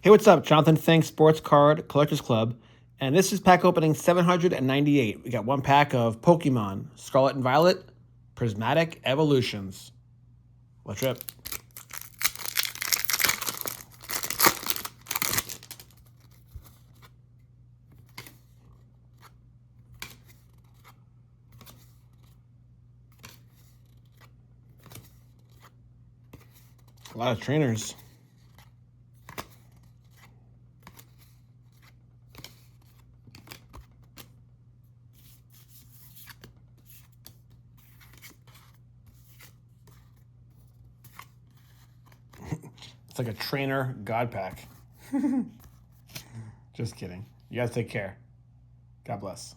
Hey, what's up? Jonathan Fink, Sports Card Collectors Club. And this is pack opening 798. We got one pack of Pokemon Scarlet and Violet Prismatic Evolutions. Let's rip. A lot of trainers. It's like a trainer god pack. Just kidding. You guys take care. God bless.